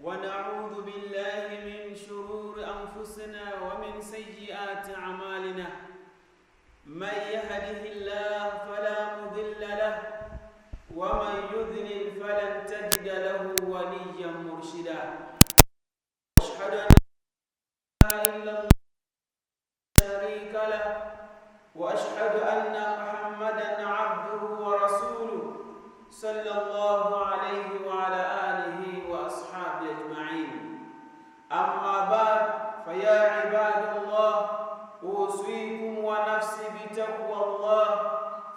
ونعوذ بالله من شرور أنفسنا ومن سيئات أعمالنا. من يهده الله فلا مضل له ومن يضلل فلن تجد له وليا مرشدا. أشهد أن لا إله إلا الله لا شريك له وأشهد أن محمدا عبده ورسوله صلى الله عليه وعلى آله وأصحابه أجمعين. أما بعد فيا عباد الله أوصيكم ونفسي بتقوى الله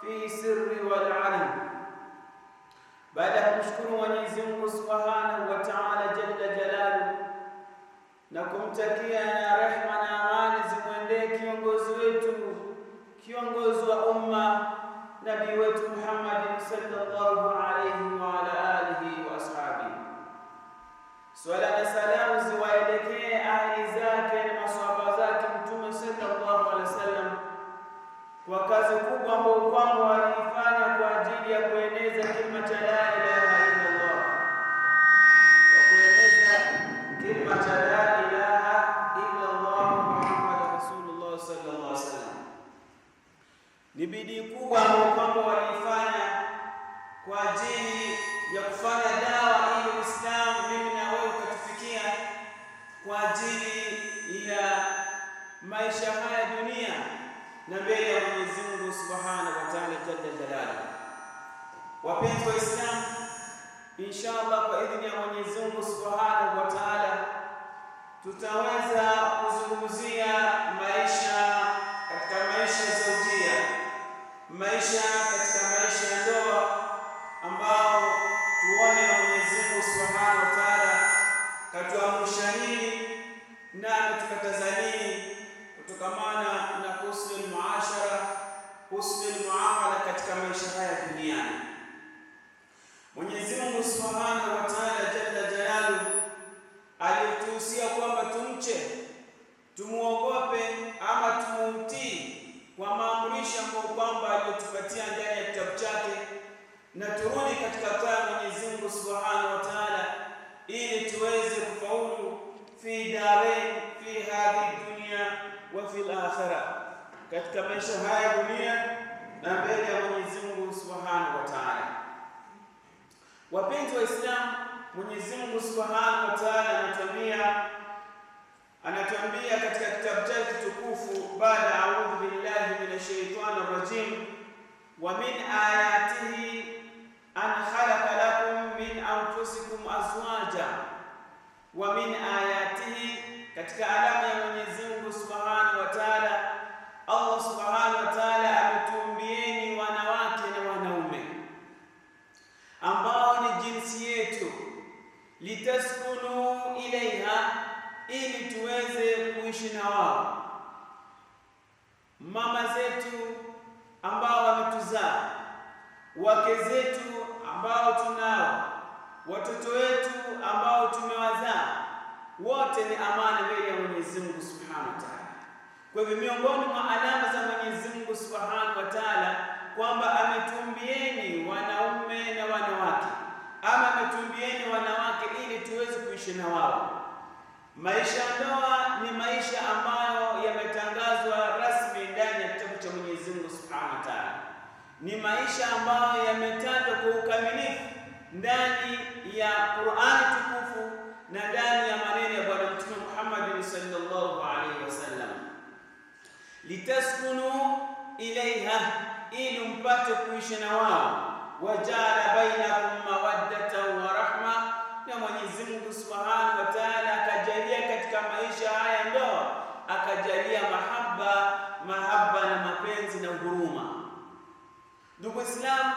في سر والعلن. baada ya kumshukuru Mwenyezi Mungu Subhanahu wa Ta'ala jalla jalaluhu na kumtakia na rehema na amani zimwendee kiongozi wetu, kiongozi wa umma, nabii wetu Muhammad sallallahu alayhi wa ala alihi wa ashabihi. Swala na salamu ziwaelekee ahli zake na maswahaba zake Mtume sallallahu alayhi wasallam kwa kazi kubwa ambayo kwamba walifanya kwa ajili ya kueneza kalima cha la ilaha illa Allah, kwa kueneza kalima cha la ilaha illa Allah Muhammad Rasulullah sallallahu alaihi wasallam. Ni bidii kubwa ambayo kwamba walifanya kwa ajili ya kufanya dawa ili Uislamu mimi na wewe ukatufikia kwa ajili ya maisha haya dunia na mbele ya Mwenyezi Mungu Subhanahu wa Ta'ala jalla jalaluhu. Wapenzi wa Islam, inshallah kwa idhini ya Mwenyezi Mungu Subhanahu wa Ta'ala tutaweza kuzungumzia maisha katika maisha ya zaujia, maisha katika maisha ya ndoa, ambao tuone Mwenyezi Mungu Subhanahu wa Ta'ala katuamrisha nini na tukataza nini kutokamana na husnul muashara, husnul muamala katika maisha haya duniani. Mwenyezi Mungu Subhanahu wa Ta'ala jalla jalaluhu alituhusia kwamba tumche, tumuogope ama tumumtii kwa maamrisho ambayo kwamba aliyotupatia ndani ya kitabu chake, na turudi katika taa Mwenyezi Mungu Subhanahu wa Ta'ala ili tuweze kufaulu fi darain, fi hadhihi dunya wa fil akhirah, katika maisha haya dunia na mbele ya Mwenyezi Mungu Subhanahu wa Ta'ala. Wapenzi wa Islam, Mwenyezi Mungu Subhanahu wa Ta'ala anatuambia katika kitabu chake tukufu, baada a'udhu billahi minash shaitani rajim, wa min ayatihi an khalaqa lakum min anfusikum azwaja. Wa min ayatihi, katika alama ya Mwenyezi Mungu Subhanahu wa Ta'ala, Allah Subhanahu wa Ta'ala ametuumbieni wanawake na wanaume ambao ni jinsi yetu, litaskunu ilaiha, ili tuweze kuishi na wao. Mama zetu ambao wametuzaa, wake zetu ambao tunao, watoto wetu ambao tumewazaa, wote ni amana mbele ya Mwenyezi Mungu Subhanahu wa Ta'ala. Kwa hivyo miongoni mwa alama za Mwenyezi Mungu Subhanahu wa Ta'ala kwamba ametumbieni wanaume na wanawake, ama ametumbieni wanawake ili tuweze kuishi na wao. Maisha ya ndoa ni maisha ambayo yametangazwa rasmi ndani ya kitabu cha Mwenyezi Mungu Subhanahu wa Ta'ala. Ni maisha ambayo yametajwa kwa ukamilifu ndani ya Qur'ani tukufu na ndani ya maneno ya Bwana Mtume Muhammad sallallahu alaihi wasallam. Litaskunu ilaiha, ili mpate kuishi na wao. Wajala bainakum mawaddatan wa rahma, na Mwenyezi Mungu Subhanahu wa Ta'ala akajalia katika maisha haya ndoa, akajalia mahaba na mapenzi na huruma. Ndugu Islam,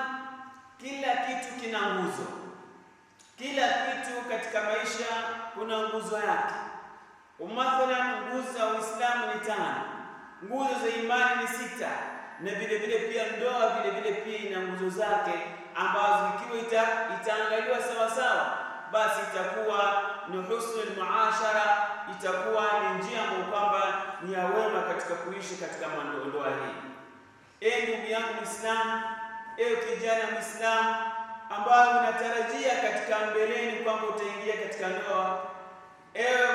kila kitu kina nguzo. Kila kitu katika maisha kuna nguzo yake. Mathalan, nguzo za Uislamu ni 5, nguzo za imani ni 6, na vile vile pia ndoa vile vile pia ina nguzo zake ambazo ikiwa itaangaliwa sawa sawa, basi itakuwa ni husnul muashara, itakuwa ni njia ambayo kwamba ni ya wema katika kuishi katika ndoa hii. Ndugu yangu Muislamu, kijana Muislamu ambayo unatarajia katika mbeleni kwamba utaingia katika ndoa. Ewe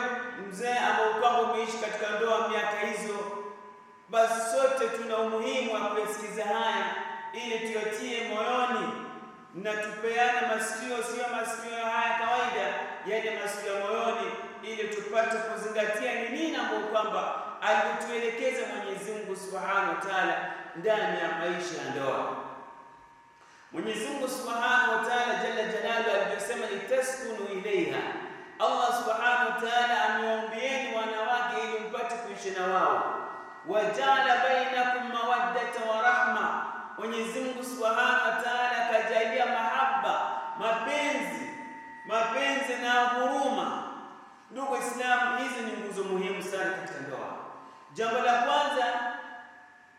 mzee ambao kwamba umeishi katika ndoa miaka hizo, basi sote tuna umuhimu wa kusikiza haya ili tuyatie moyoni na tupeane masikio, sio masikio haya kawaida, yale masikio moyoni, ili tupate kuzingatia ni nini ambapo kwamba alituelekeza Mwenyezi Mungu Subhanahu wa Ta'ala ndani ya maisha ya ndoa. Mwenyezi Mungu Subhanahu wa Ta'ala jalla jalaluhu alisema litaskunu ilaiha. Allah Subhanahu wa Ta'ala amewaumbieni wanawake ili mpate kuishi na wao. Wajala bainakum mawaddata wa rahma. Mwenyezi Mungu Subhanahu wa Ta'ala akajalia mahaba, mapenzi na huruma. Ndugu Waislamu, hizi ni nguzo muhimu sana katika ndoa. Jambo la kwanza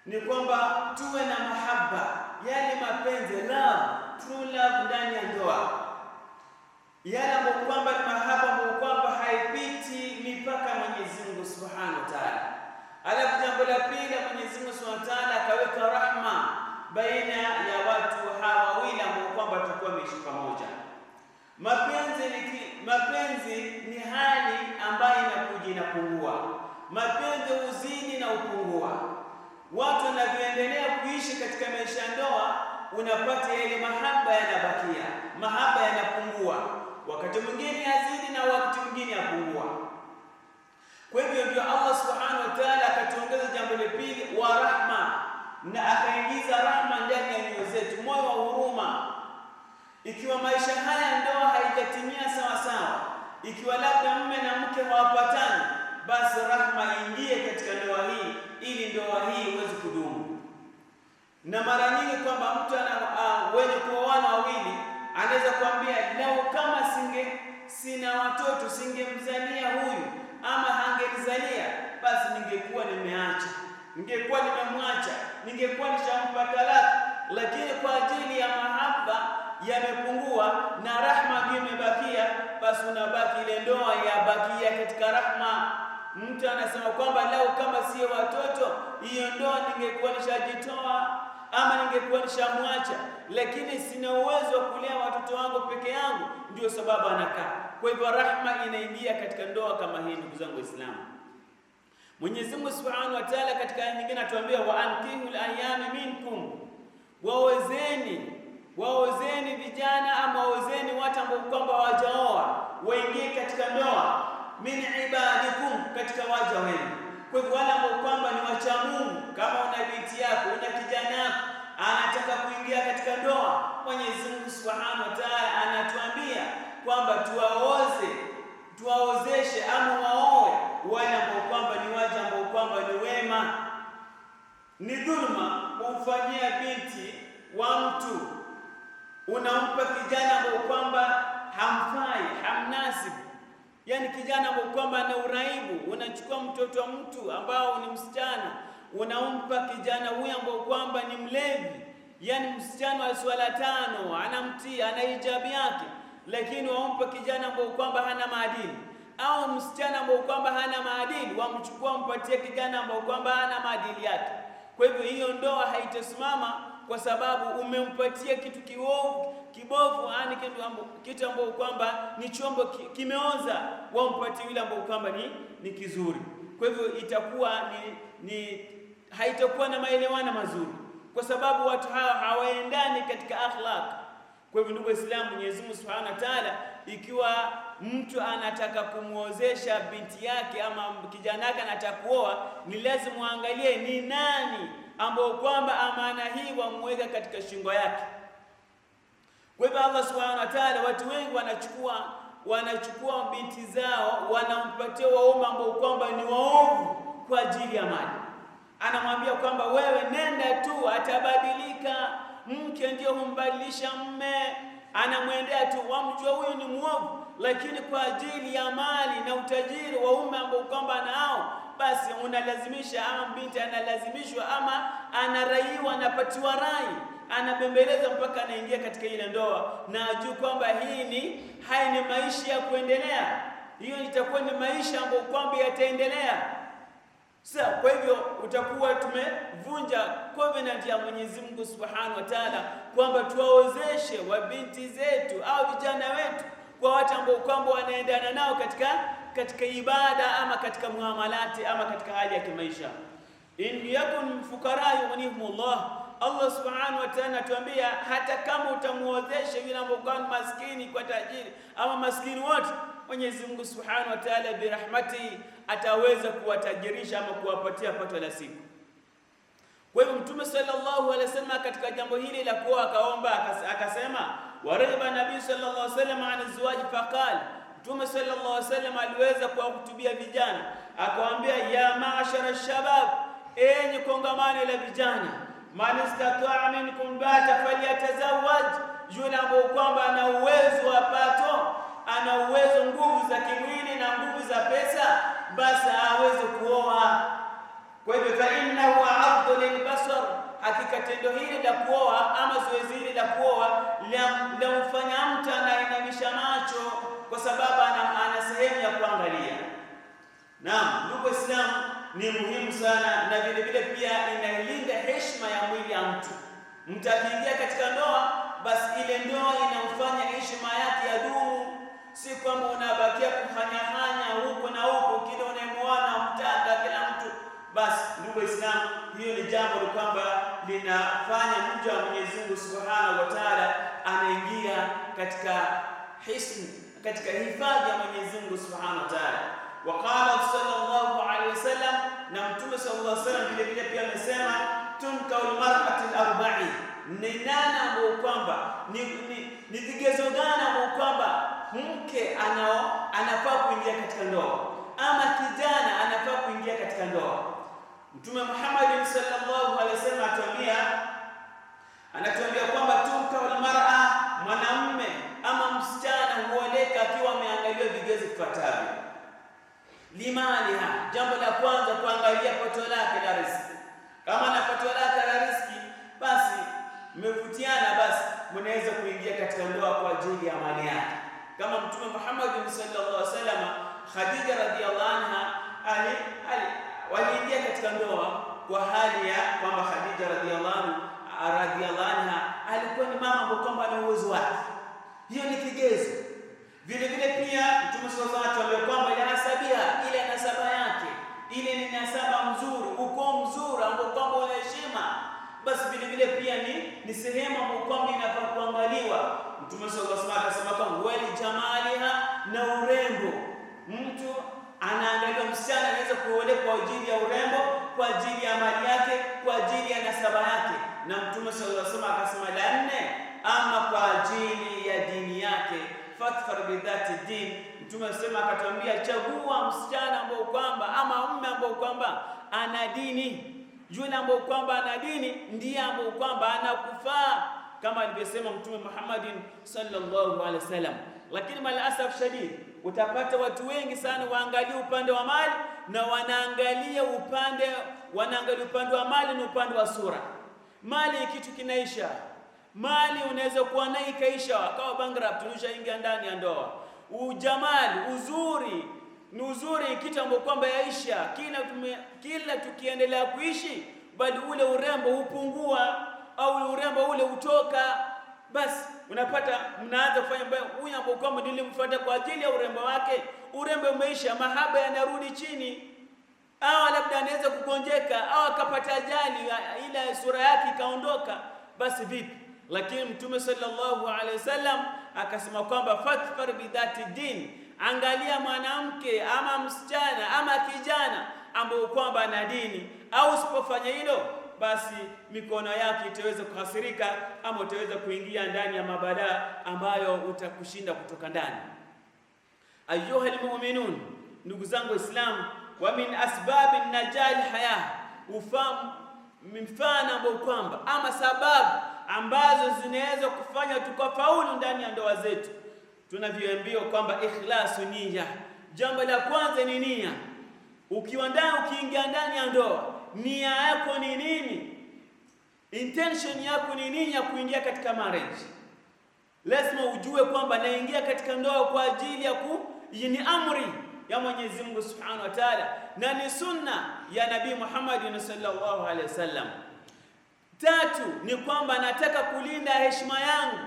ni kwamba tuwe na mahaba, yale mapenzi, love, true love ndani ya ndoa. Yale ambayo kwamba ni mahaba ambayo kwamba haipiti mipaka Mwenyezi Mungu Subhanahu wa Ta'ala. Alafu jambo la pili, Mwenyezi Mungu Subhanahu wa Ta'ala akaweka rahma baina ya watu hawa wawili ambao kwamba watakuwa wameishi pamoja. Mapenzi ni hali ambayo inakuja inapungua. Mapenzi uzidi na upungua. Watu wanavyoendelea kuishi katika maisha ya ndoa, unapata ile mahaba yanabakia, mahaba yanapungua. Wakati mwingine yazidi na wakati mwingine yapungua. Kwa hivyo ndio Allah Subhanahu wa Ta'ala akatuongeza jambo la pili, wa rahma, na akaingiza rahma ndani ya nyoyo zetu, moyo wa huruma. Ikiwa maisha haya ndoa haijatimia sawa sawa, ikiwa labda mume na mke hawapatani, basi rahma ingie katika ndoa hii ili ndoa hii iweze kudumu. Na mara nyingi kwamba mtu wenye kuoana wawili anaweza kuambia, lau kama sina watoto singemzalia huyu ama hangenizalia, basi ningekuwa nimeacha, ningekuwa nimemwacha, ningekuwa nishampa talaka. Lakini kwa ajili ya mahaba yamepungua na rahma imebakia, basi unabaki ile ndoa yabakia katika rahma. Mtu anasema kwamba lau kama sio watoto, hiyo ndoa ningekuwa nishajitoa ama ningekuwa nishamwacha, lakini sina uwezo wa kulea watoto wangu peke yangu, ndio sababu anakaa. Kwa hivyo rahma inaingia katika ndoa kama hii. Ndugu zangu Waislamu, Mwenyezi Mungu Subhanahu wa Ta'ala katika aya nyingine atuambia, wa ankihul ayami minkum, waozeni vijana ama waozeni watu ambao kwamba hawajaoa, waingie katika ndoa, min ibadikum, katika waja wenu. Kwa hivyo wale ambao kwamba ni wacha Mungu, kama una binti yako, una kijana yako anataka kuingia katika ndoa, Mwenyezi Mungu Subhanahu wa Ta'ala anatuambia kwamba tuwaozeshe ama waoe wale ambao kwamba ni waja ambao kwamba ni wema. Ni dhulma kumfanyia binti wa mtu, unampa kijana ambao kwamba hamfai, hamnasibu, yani kijana ambao kwamba ana uraibu. Unachukua mtoto wa mtu ambao ni msichana, unampa kijana huyu ambao kwamba ni mlevi, yani msichana wa swala tano, anamtii, ana hijabi yake, lakini wampa kijana ambao kwamba hana maadili, au msichana ambao kwamba hana maadili, wamchukua mpatie kijana ambao kwamba hana maadili yake. Kwa hivyo hiyo ndoa haitasimama, kwa sababu umempatia kitu kibovu, yani kitu ambao kwamba ni chombo kimeoza, wampatie yule ambao kwamba ni kizuri. Kwa hivyo itakuwa haitakuwa na maelewano mazuri, kwa sababu watu hawa hawaendani katika akhlaq. Kwa hivyo ndugu Waislamu, Mwenyezi Mungu Subhanahu wa Ta'ala, ikiwa mtu anataka kumuozesha binti yake ama kijana yake anataka kuoa, ni lazima muangalie ni nani ambao kwamba amana hii wamweka katika shingo yake. Kwa hivyo Allah Subhanahu wa Ta'ala, watu wengi wanachukua binti zao wanampatia waume ambao kwamba ni waovu kwa ajili ya mali. Anamwambia kwamba wewe nenda tu, atabadilika. Mke ndio humbadilisha mume, anamwendea tu, wamjua huyu ni muovu, lakini kwa ajili ya mali na utajiri wa ume ambao kwamba nao, basi unalazimisha, ama binti analazimishwa ama anaraiwa, anapatiwa rai, anabembeleza mpaka anaingia katika ile ndoa, na ajue kwamba haya ni maisha ya kuendelea. Hiyo itakuwa ni maisha ambayo kwamba yataendelea. Sasa kwa hivyo utakuwa tumevunja covenant ya Mwenyezi Mungu Subhanahu wa Ta'ala kwamba tuwaozeshe wabinti zetu au vijana wetu kwa watu ambao kwamba wanaendana nao katika ibada ama katika muamalati ama katika hali ya kimaisha. In yakun fuqara yughnihumullah, Allah Subhanahu wa Ta'ala tuambia hata kama utamuozesha yule ambaye maskini kwa tajiri ama maskini wote, Mwenyezi Mungu Subhanahu wa Ta'ala birahmati ataweza kuwatajirisha ama kuwapatia pato la siku. Kwa hivyo Mtume sallallahu alaihi wasallam katika jambo hili la kuoa akaomba akasema, waraba Nabii sallallahu alaihi wasallam an azwaj faqala, Mtume sallallahu alaihi wasallam aliweza kuwahutubia vijana akawaambia, ya ma'ashara shabab, enyi kongamano la vijana, man istata'a minkum bata falyatazawwaj, yule ambaye kwamba ana uwezo wa pato, ana uwezo nguvu za kimwili na nguvu za pesa, basi aweze kuoa. Kwa hivyo fa innahu a'addu lilbasar, hakika tendo hili la kuoa ama zoezi hili la kuoa lamfanya mtu anainamisha macho kwa sababu ana sehemu ya kuangalia. Naam, ndugu Waislamu, ni muhimu sana na vile vile pia inalinda heshima ya mwili ya mtu. Mtu akiingia katika ndoa, basi ile ndoa inamfanya heshima yake ya dumu, si kwamba unabakia kuhanyahanya huko na huko kile unayemwona mtaka kila mtu. Basi ndugu Waislamu, hiyo ni jambo kwamba linafanya mja wa Mwenyezi Mungu Subhanahu wa Ta'ala anaingia katika hisni, katika hifadhi ya Mwenyezi Mungu Subhanahu wa Ta'ala. Waqala sallallahu alaihi wasallam, na Mtume sallallahu alaihi wasallam vile vile pia amesema, tunkahul mar'atu al-arba'i, ni nani ambao kwamba ni vigezo gani ambao kwamba mke anafaa kuingia katika ndoa ama kijana anafaa kuingia katika ndoa. Mtume Muhammad sallallahu alaihi wasallam anatuambia kwamba tunkahul mar'a, mwanamume ama msichana huoleka akiwa ameangalia vigezo vifuatavyo. Limaliha, jambo la kwanza kuangalia pato lake la riziki. Kama na pato lake la riziki, basi mmevutiana, basi mnaweza kuingia katika ndoa kwa ajili ya mali yake. Kama Mtume Muhammad sallallahu alaihi wasallam, Khadija radhiyallahu anha waliingia katika ndoa kwa hali ya kwamba Khadija radhiyallahu anha alikuwa ni mama ambaye kwamba ana uwezo wake. Hiyo ni kigezo. Vile vile pia Mtume sallallahu alaihi wasallam kwamba ile nasabia, ile nasaba yake, ile ni nasaba mzuri, ukoo mzuri ambao kwamba una heshima, basi vile vile pia ni sehemu ambayo kwamba inafaa kuangaliwa. Mtume sallallahu alaihi wasallam akasema kwamba wali jamaliha, na urembo. Mtu anaangalia msichana anaweza kuolewa kwa ajili ya urembo, kwa ajili ya mali yake, kwa ajili ya nasaba yake. Na Mtume sallallahu alaihi wasallam akasema la nne, ama kwa ajili ya dini yake, fatfar bidhati din. Mtume asema akatwambia, chagua msichana ambao kwamba ama mume ambao kwamba ana dini. Yule ambao kwamba ana dini ndiye ambao kwamba anakufaa, kama alivyosema Mtume Muhammad sallallahu alaihi wasallam. Lakini malasaf shadid, utapata watu wengi sana waangalia upande wa mali na wanaangalia upande wa mali na upande wa sura. Mali kitu kinaisha. Mali unaweza kuwa nayo ikaisha akawa bankrupt, unashaingia ndani ya ndoa. Ujamali, uzuri kitu ambacho kwamba yaisha, kila tukiendelea kuishi bali ule urembo hupungua au urembo ule utoka. Basi unapata mnaanza kufanya mbaya, huyu ambaye kwamba nilimfuata kwa ajili ya urembo wake, urembo umeisha, mahaba yanarudi chini, au labda anaweza kugonjeka au akapata ajali, ila sura yake ikaondoka. Basi vipi? Lakini Mtume sallallahu alaihi wasallam akasema kwamba fatfar bidhati din, angalia mwanamke ama msichana ama kijana ambao kwamba ana dini, au usipofanya hilo basi mikono yake itaweza kuhasirika ama utaweza kuingia ndani ya mabalaa ambayo utakushinda kutoka ndani. Ayuha almu'minun, ndugu zangu Waislamu, wa min asbabi najal haya, ufahamu mfano ambao kwamba ama sababu ambazo zinaweza kufanya tukafaulu ndani ya ndoa zetu, tunavyoambiwa kwamba ikhlasu nia. Jambo la kwanza ni nia. Ukiingia ndani ya ndoa, nia yako ni nini? Intention yako ni nini ya kuingia katika marriage? Lazima ujue kwamba naingia katika ndoa kwa ajili ya ni amri. ya Mwenyezi Mungu Subhanahu wa Ta'ala, na ni sunna ya Nabii Muhammad sallallahu alaihi wasallam. Tatu ni kwamba nataka kulinda heshima yangu,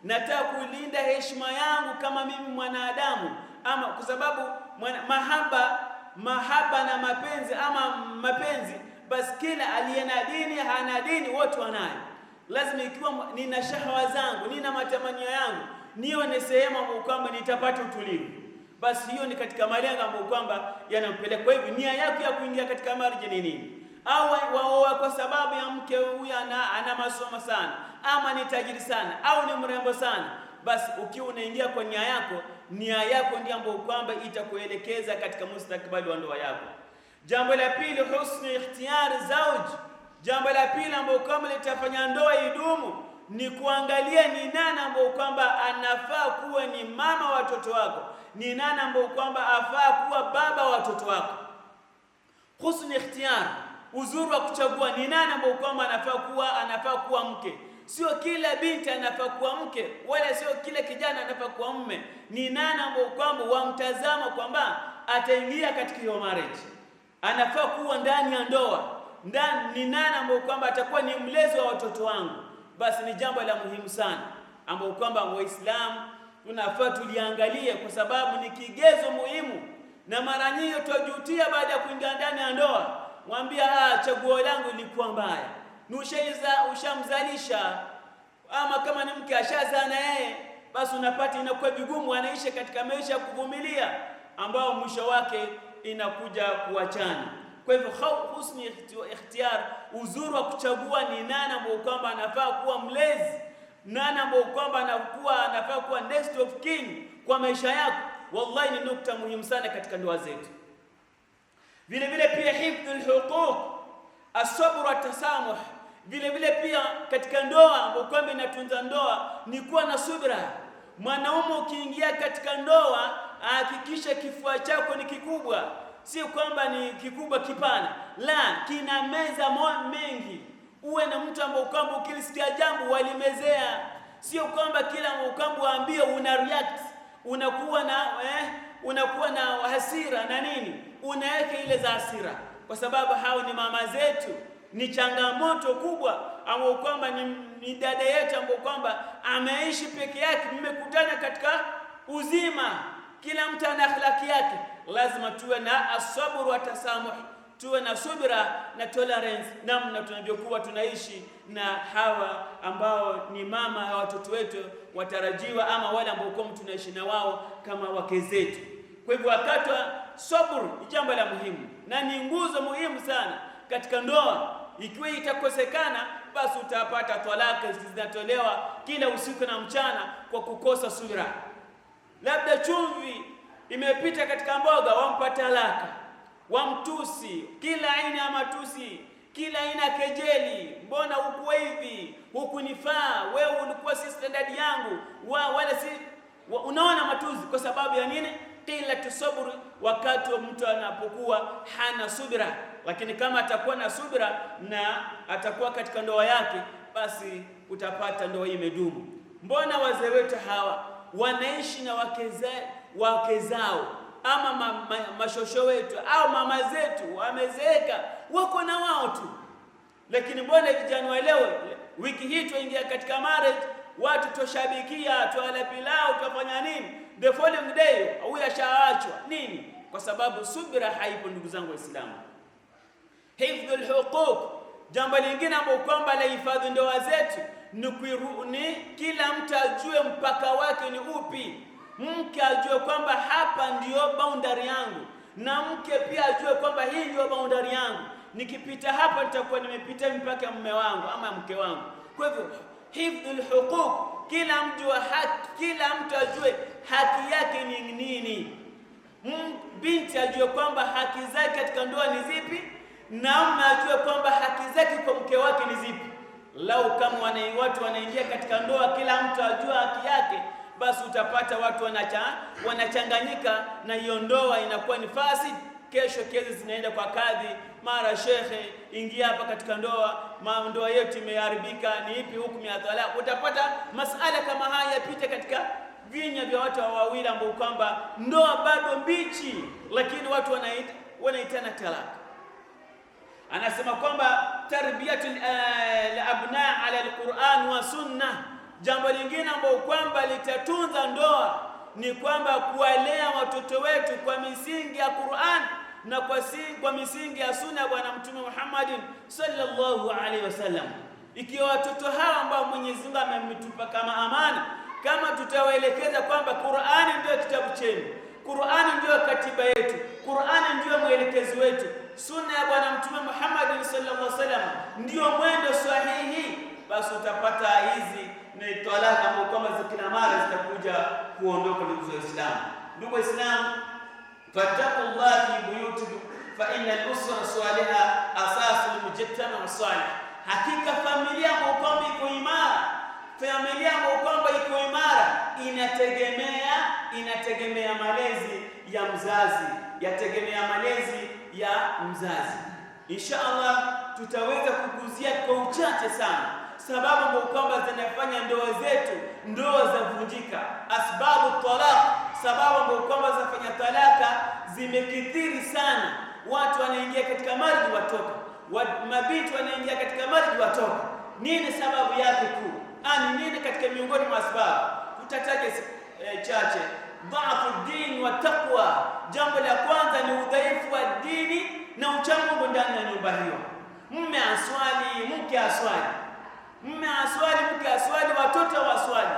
nataka kulinda heshima yangu kama mimi mwanadamu, ama kwa sababu mahaba na mapenzi ama mapenzi, basi kila aliye na dini hana dini wote wanayo. Lazima ikiwa nina shahawa zangu, nina matamanio yangu, niwe ni sehemu ambayo kwamba nitapata utulivu, basi hiyo ni katika malengo ambayo kwamba yanampeleka. Kwa hivyo nia yako ya kuingia katika marriage ni nini? Au wao kwa sababu ya mke huyu ana masomo sana, ama ni tajiri sana, au ni mrembo sana, basi ukiwa unaingia kwa nia yako ndiyo ambayo kwamba itakuelekeza katika mustakabali wa ndoa yako. Jambo la pili, husnu ikhtiyari zawj. Jambo la pili ambalo kwamba litafanya ndoa idumu ni kuangalia ni nani ambao kwamba anafaa kuwa ni mama wa watoto wako, ni nani ambao kwamba afaa kuwa baba wa watoto wako. Husnu ikhtiyar, uzuri wa kuchagua ni nani ambao kwamba anafaa kuwa mke. Sio kila binti anafaa kuwa mke, wala sio kila kijana anafaa kuwa mume. Ni nani ambao kwamba wamtazama kwamba ataingia katika hiyo marriage, anafaa kuwa ndani ya ndoa, ni nani ambao kwamba atakuwa ni mlezi wa watoto wangu. Basi ni jambo la muhimu sana ambao kwamba Waislamu tunafaa tuliangalie, kwa sababu ni kigezo muhimu, na mara nyingi tujutia baada ya kuingia ndani ya ndoa, mwambia chaguo langu lilikuwa mbaya, ushamzalisha, ama kama ni mke ashazaa na yeye, basi unapata inakuwa vigumu, anaishi katika maisha ya kuvumilia ambao mwisho wake inakuja kuachana. Kwa hivyo husni ikhtiyar, uzuri wa kuchagua ni nani ambao kwamba anafaa kuwa mlezi, nani ambao kwamba anafaa kuwa next of kin kwa maisha yako, wallahi ni nukta muhimu sana katika ndoa zetu. Vile vile pia hifdhul huquq, as-sabr wa tasamuh. Vile vile pia katika ndoa ambao kwamba inatunza ndoa ni kuwa na subira. Mwanaume ukiingia katika ndoa, hakikisha kifua chako ni kikubwa, si kwamba ni kikubwa kipana, la, kina meza mengi. Uwe na mtu ambaye kwamba ukilisikia jambo walimezea, sio kwamba kila kwamba waambie una react, unakuwa na hasira na nini, unaweka ile za hasira, kwa sababu hao ni mama zetu. Ni changamoto kubwa ambayo kwamba ni dada yetu ambaye kwamba ameishi peke yake, mmekutana katika uzima, kila mtu ana akhlaki yake. Lazima tuwe na asabru wa tasamuh, tuwe na subira na tolerance, namna tunavyokuwa tunaishi na hawa ambao ni mama ya watoto wetu watarajiwa, ama wale ambao tunaishi na wao kama wake zetu. Kwa hivyo wakati wa sabru ni jambo la muhimu na ni nguzo muhimu sana katika ndoa. Ikiwa itakosekana, basi utapata talaka zinatolewa kila usiku na mchana kwa kukosa subira. Labda chumvi imepita katika mboga, wampa talaka, wamtusi, kila aina ya matusi, kila aina ya kejeli. Mbona hukuwa hivi, hukunifaa, wewe ulikuwa si standard yangu, wala si unaona matusi. Kwa sababu ya nini? Qila tusabru, wakati wa mtu anapokuwa hana subira. Lakini kama atakuwa na subira na atakuwa katika ndoa yake, basi utapata ndoa imedumu. Mbona wazee wetu hawa wanaishi na wake zao, ama mashosho wetu au mama zetu wamezeeka, wako na wao tu. Lakini mbona vijana wa leo, wiki hii tuingia katika marriage, watu toshabikia, tuala pilau, tufanya nini, the following day huyu ashaachwa nini? Kwa sababu subira haipo. Ndugu zangu Waislamu, hifdhul huquq, jambo lingine ambalo kwamba la hifadhi ndoa zetu ni kila mtu ajue mpaka wake ni upi. Mke ajue kwamba hapa ndio boundary yangu, na mke pia ajue kwamba hii ndio boundary yangu, nikipita hapa nitakuwa nimepita mpaka mume wangu ama mke wangu. Kwa hivyo hifdhul huquq, kila mtu ajue haki yake ni nini. Binti ajue kwamba haki zake katika ndoa ni zipi, na mume ajue kwamba haki zake kwa mke wake ni zipi. Lau kama watu wanaingia katika ndoa kila mtu ajua haki yake, basi utapata watu wanachanganyika na hiyo ndoa inakuwa ni fasid. Kesho kesi zinaenda kwa kadhi, mara shekhe, ingia hapa katika ndoa yetu imeharibika, ni ipi hukumu ya talaka. Utapata masala kama haya yapita vinywa vya watu wawili ambao kwamba ndoa bado mbichi, lakini watu wanaitana talaka. Anasema kwamba tarbiyatul abna ala alquran wa sunna. Jambo lingine ambalo kwamba litatunza ndoa ni kwamba kuwalea watoto wetu kwa misingi ya Qur'an na kwa misingi ya sunna ya Bwana Mtume Muhammadin sallallahu alaihi wasallam. Ikiwa watoto hawa ambao Mwenyezi Mungu ametupa kama amana, kama tutawaelekeza kwamba Qur'ani ndio kitabu chetu, Qur'ani ndio katiba yetu, Qur'ani ndio mwelekezi wetu, sunna ya Bwana Mtume Muhammad sallallahu alaihi wasallam ndio mwendo sahihi, basi utapata hizi ni talaka ambazo kama zikina mara zitakuja kuondoka. Ndugu za Uislamu, ndugu Waislamu, fattaqullaha fi buyutikum fa inna al-usra salihah asasul mujtama salih. Hakika familia ambayo kwamba iko imara, familia ambayo kwamba iko imara inategemea malezi ya mzazi, yategemea malezi ya mzazi. Inshallah tutaweza kuguzia kwa uchache sana sababu ambazo kwamba zinafanya ndoa zetu ndoa zavunjika, asbabu talaq, sababu ambazo kwamba zinafanya talaka zimekithiri sana. Watu wanaingia katika marji watoka, mabinti wanaingia katika marji watoka. Nini sababu yake kuu? Nini katika miongoni mwa sababu? Tutataja chache. Dhaafu dini wa taqwa. Jambo la kwanza ni udhaifu wa dini na uchamungu ndani ya nyumba hiyo. Mume aswali, mke aswali. Mume aswali, mke aswali, watoto waswali.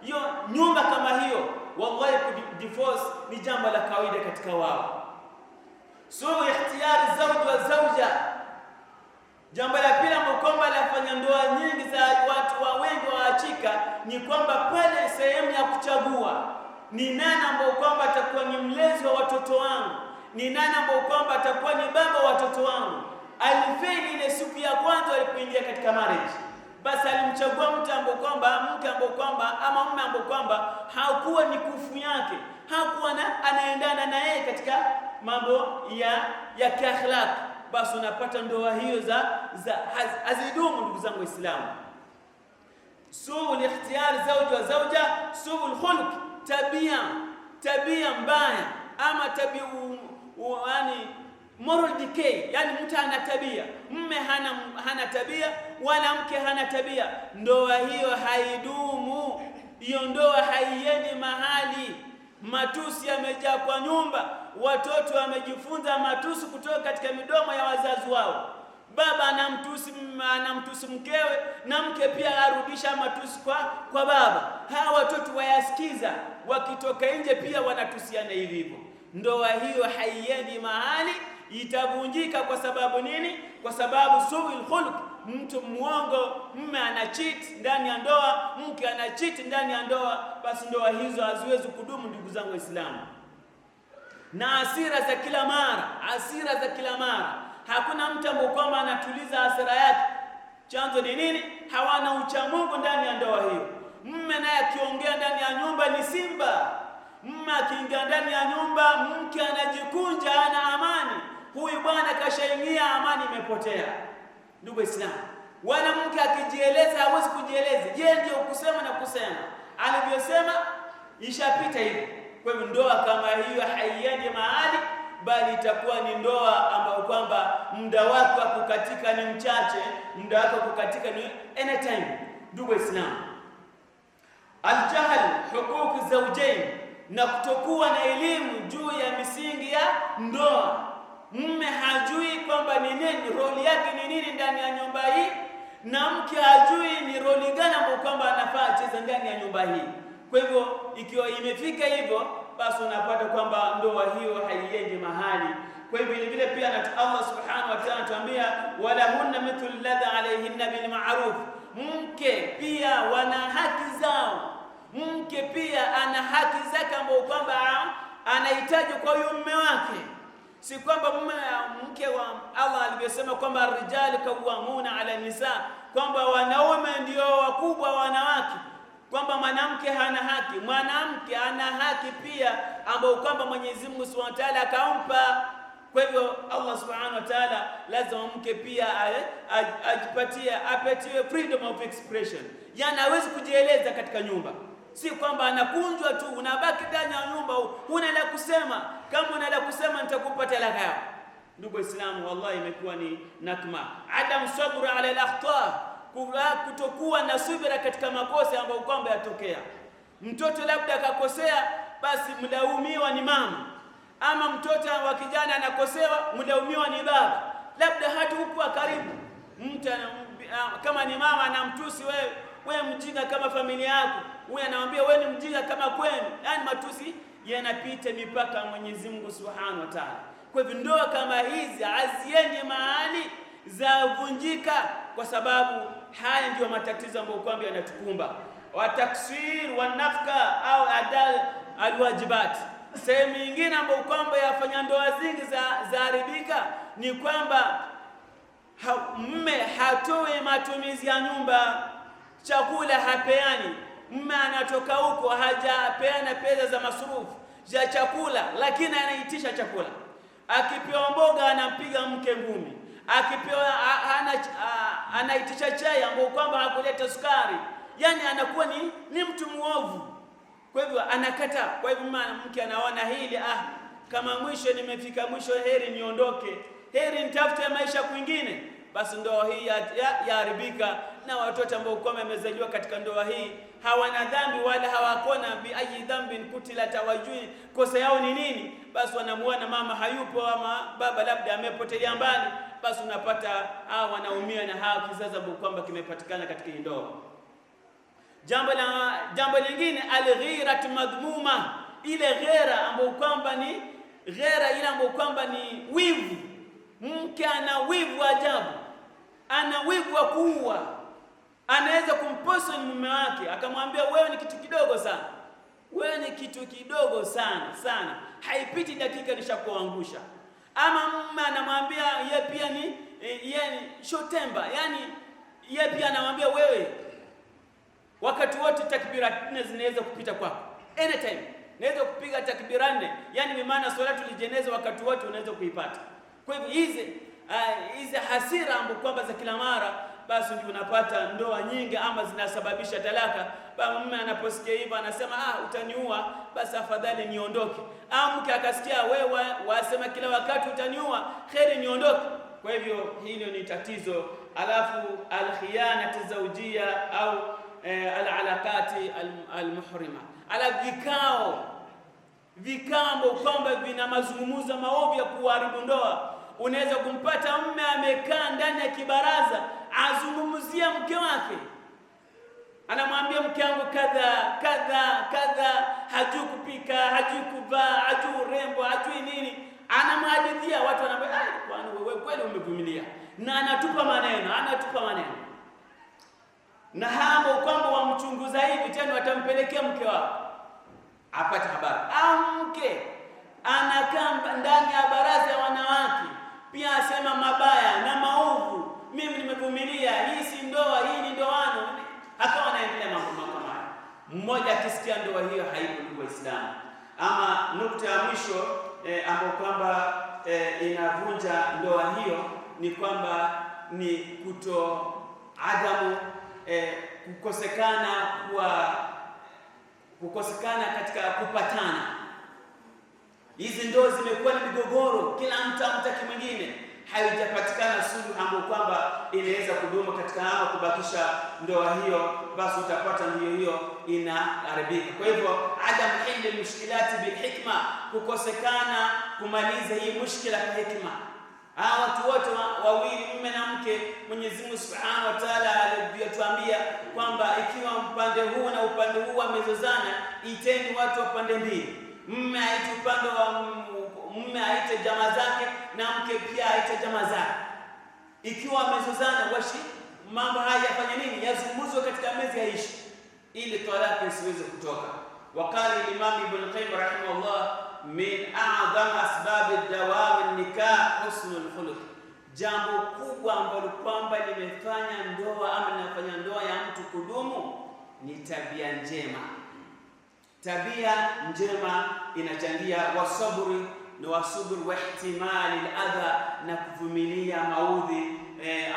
Hiyo nyumba kama hiyo, wallahi divorce ni jambo la kawaida katika wao. Ikhtiyari zawj wa zawja. Jambo la pili ambalo kwamba lafanya ndoa nyingi za watu wengi waachika ni kwamba pale sehemu ya kuchagua ni nani ambao kwamba atakuwa ni mlezi wa watoto wangu, ni nani ambao kwamba atakuwa ni baba wa watoto wangu. Alifeli ile siku ya kwanza alipoingia katika marriage, basi alimchagua mke ambao kwamba ama mume ambao kwamba hakuwa ni kufu yake, hakuwa anaendana na yeye katika mambo ya kiakhlaq. Basi unapata ndoa hiyo hazidumu. Ndugu zangu Waislamu, suul ikhtiyar zawj wa zawja, suul khuluq, tabia mbaya ama tabia yani moral decay, yani mtu ana tabia, mume hana tabia wala mke hana tabia, ndoa hiyo haidumu. Hiyo ndoa haiendi mahali. Matusi yamejaa kwa nyumba, watoto wamejifunza matusi kutoka katika midomo ya wazazi wao. Baba anamtusi mkewe na mke pia arudisha matusi kwa baba. Hawa watoto wayasikiza, wakitoka nje pia wanatusiana hivi hivyo. Ndoa hiyo haiendi mahali, itavunjika. Kwa sababu nini? Kwa sababu suul khuluq. Mtu muongo, mume ana cheat ndani ya ndoa, mke ana cheat ndani ya ndoa, basi ndoa hizo haziwezi kudumu. Ndugu zangu Waislamu, na hasira za kila mara, hakuna mtu ambaye kwamba anatuliza hasira yake. Chanzo ni nini? Hawana uchamungu ndani ya ndoa hiyo. Mume naye akiongea ndani ya nyumba ni simba, mume akiingia ndani ya nyumba mke anajikunja, ana amani. Huyu bwana kashaingia, amani imepotea. Ndugu Waislamu, wala mke akijieleza hawezi kujieleza. Je, ndio kusema na kusema alivyosema ishapita hivi. Kwa hivyo ndoa kama hiyo haiendi mahali, bali itakuwa ni ndoa ambayo kwamba muda wake wa kukatika ni mchache, muda wake wa kukatika ni anytime. Ndugu Waislamu, aljahl huquq zawjain, na kutokuwa na elimu juu ya misingi ya ndoa. Mume hajui kwamba ni nini roli yake, ni nini ndani ya nyumba hii, na mke hajui ni roli gani ambayo kwamba anafaa acheze ndani ya nyumba hii. Kwa hivyo ikiwa imefika hivyo, basi unapata kwamba ndoa hiyo haiendi mahali. Kwa hivyo vile pia Allah subhanahu wa ta'ala anatuambia wala hunna mithlu alladhi alayhinna bil ma'ruf. Mke pia wana haki zao, mke pia ana haki zake ambazo kwamba anahitaji kwa huyo mume wake. Si kwamba mke wa Allah alivyosema kwamba rijali kawamuna ala nisa, kwamba wanaume ndio wakubwa wanawake, kwamba mwanamke hana haki. Mwanamke ana haki pia ambayo kwamba Mwenyezi Mungu Subhanahu wa Ta'ala akampa. Kwa hivyo Allah Subhanahu wa Ta'ala lazima mke pia apatiwe freedom of expression, yani hawezi kujieleza katika nyumba. si kwamba anakunjwa tu, unabaki ndani ya nyumba, huna la kusema. Kama una la kusema nitakupa talaka yako. Ndugu Waislamu, wallahi imekuwa ni nakma. Adam sabra ala al-akhta, kutokuwa na subira katika makosa ambayo kwamba yatokea. Mtoto labda akakosea, basi mlaumiwa ni mama, ama mtoto wa kijana anakosewa, mlaumiwa ni baba, labda hata huko karibu. Mtu kama ni mama anamtusi wewe mjinga kama familia yako, wewe anamwambia wewe ni mjinga kama kwenu. Yani matusi yanapita mipaka Mwenyezi Mungu Subhanahu wa Ta'ala. Kwa hivyo ndoa kama hizi haziendi mahali za vunjika, kwa sababu haya ndio matatizo ambayo kwamba yanatukumba. Wa taksir wa nafka au adal alwajibat. Sehemu nyingine ambayo kwamba yafanya ndoa zingi za haribika ni kwamba mume hatoi matumizi ya nyumba, chakula hapeani. Mume anatoka huko hajapeana pesa za masurufu za chakula, lakini anaitisha chakula. Akipewa mboga anampiga mke ngumi, akipewa anaitisha chai ambayo kwamba hakuleta sukari. Yani anakuwa ni mtu muovu. Kwa hivyo anakata. Kwa hivyo mke anaona hili, kama mwisho nimefika mwisho, heri niondoke, heri nitafute maisha kwingine. Basi ndoa hii yaharibika, na watoto ambao kwamba wamezaliwa katika ndoa hii hawana dhambi wala hawakona bi ayi dhanbin kutila tawajui kosa yao ni nini. Basi wanamuona mama hayupo ama baba labda amepotelea mbali, basi unapata wanaumia na kizazi ambao kwamba kimepatikana katika ndoa. Jambo lingine, al-ghiratu madhmuma, ile ghera ambayo kwamba ni ghera ile ambayo kwamba ni wivu. Mke ana wivu ajabu, ana wivu wa kuua. Anaweza kumposa mume wake akamwambia wewe ni kitu kidogo sana, wewe ni kitu kidogo sana, haipiti dakika nishakuangusha. Ama mume anamwambia yeye pia ni shotemba, yani yeye pia anamwambia wewe wakati wote takbira 4 zinaweza kupita kwako, anytime naweza kupiga takbira 4, yani ni maana salatu lijeneza wakati wote unaweza kuipata. Kwa hivyo hizi hasira ambazo kwamba za kila mara, basi ndio unapata ndoa nyingi ama zinasababisha talaka. Baba mume anaposikia hivyo anasema utaniua, basi afadhali niondoke. Mke akasikia wewe wasema kila wakati utaniua, kheri niondoke. Kwa hivyo hilo ni tatizo. Alafu al-khiyanatu zawjiyya au al-alaqati al-muhrima, ala vikao kwamba vina mazungumzo maovu ya kuharibu ndoa. Unaweza kumpata mume amekaa ndani ya kibaraza azungumzia mke wake, anamwambia mke wangu kadha, hajui kupika, hajui kuvaa, hajui urembo, hajui nini, anamhadithia. Watu wanamwambia kwani wewe kweli umevumilia? Na anatupa maneno na hapo kwamba wamchunguza hivi tena watampelekea mke wao apate habari. Mke anakaa ndani ya baraza ya wanawake pia asema mabaya na maovu, mimi nimevumilia, hii si ndoa, hii ni ndoano. Akawa anaendelea mambo kama haya. Mmoja akisikia ndoa hiyo haipo, ndugu Waislamu. Ama nukta ya mwisho ambayo kwamba inavunja ndoa hiyo ni kwamba ni kukosekana katika kupatana. Hizi ndoa zimekuwa ni migogoro, kila mtu amtaki mwingine, haijapatikana suluhu ambayo kwamba inaweza kudumu katika kubakisha ndoa hiyo, basi utapata ndio hiyo inaharibika. Kwa hivyo adam hilli mushkilati bil hikma, kukosekana kumaliza hii mushkila kwa hikma. Watu wote wawili, mume na mke, Mwenyezi Mungu Subhanahu wa Ta'ala alituambia kwamba ikiwa upande huu na upande huu wamezozana, iteni watu wa pande mbili. Mume aite upande wa mume aite jamaa zake na mke pia aite jamaa zake. Ikiwa wamezozana, mambo haya yafanye nini? Yazungumzwe katika meza ya ishi ili talaka isiweze kutoka. Wakali Imam Ibn Qayyim rahimahullah, min a'zam asbab ad-dawam an-nikah husnul khuluq, jambo kubwa ambalo kwamba limefanya ndoa ama linafanya ndoa ya mtu kudumu ni tabia njema. Tabia njema inachangia wasabri na wasubur wa ihtimali al-adha, na kuvumilia maudhi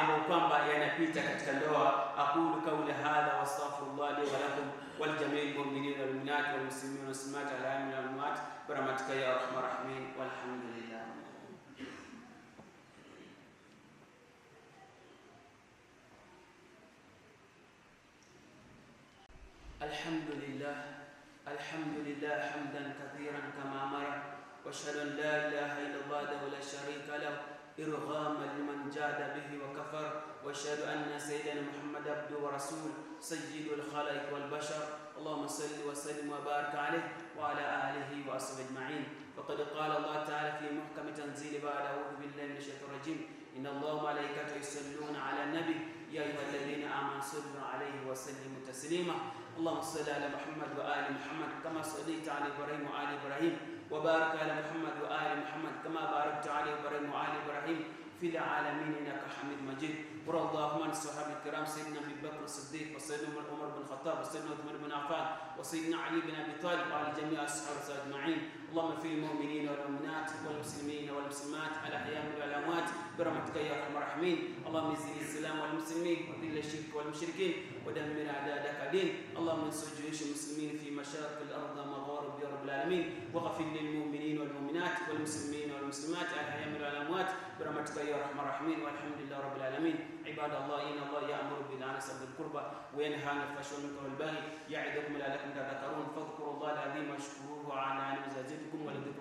ambayo kwamba yanapita katika ndoa. Aqulu qawli hadha wa astaghfirullah li wa lakum ولجميع المؤمنين والمؤمنات والمسلمين والمسلمات الأحياء منهم والأموات برحمتك يا أرحم الراحمين والحمد لله. الحمد لله حمدا كثيرا كما أمر، واشهد أن لا إله إلا الله وحده لا شريك له إرغاما لمن جاد به وكفر، واشهد أن سيدنا محمد عبده ورسوله سيد الخلائق والبشر. اللهم صل وسلم وبارك عليه وعلى آله وأصحابه أجمعين. فقد قال الله تعالى في محكم تنزيل بعد أعوذ بالله من الشيطان الرجيم: إن الله وملائكته يصلون على النبي يا أيها الذين آمنوا صلوا عليه وسلموا تسليما. اللهم صل على محمد وآل محمد كما صليت على إبراهيم وآل إبراهيم، وبارك على محمد وآل محمد كما باركت على إبراهيم وآل إبراهيم في العالمين إنك حميد مجيد. ورضي اللهم عن الصحابة الكرام سيدنا أبي بكر الصديق وسيدنا عمر بن الخطاب وسيدنا عثمان بن عفان وسيدنا علي بن أبي طالب وعلى جميع الصحابة أجمعين. اللهم في المؤمنين والمؤمنات والمسلمين والمسلمات الأحياء والأموات برحمتك يا أرحم الراحمين. اللهم اعز الإسلام والمسلمين وذل الشرك والمشركين ودمر أعداءك الدين. اللهم انصر جيوش المسلمين في مشارق الأرض ومغارب يا رب العالمين، واغفر للمؤمنين والمؤمنات والمسلمين والمسلمات الأحياء والأموات برحمتك يا أرحم الراحمين والحمد لله رب العالمين. عباد الله، إن الله يأمر بالعدل والقربى وينهى عن الفحشاء والمنكر والبغي يعظكم لعلكم تذكرون. فاذكروا الله العظيم واشكروه على نعمه يزدكم ولذكر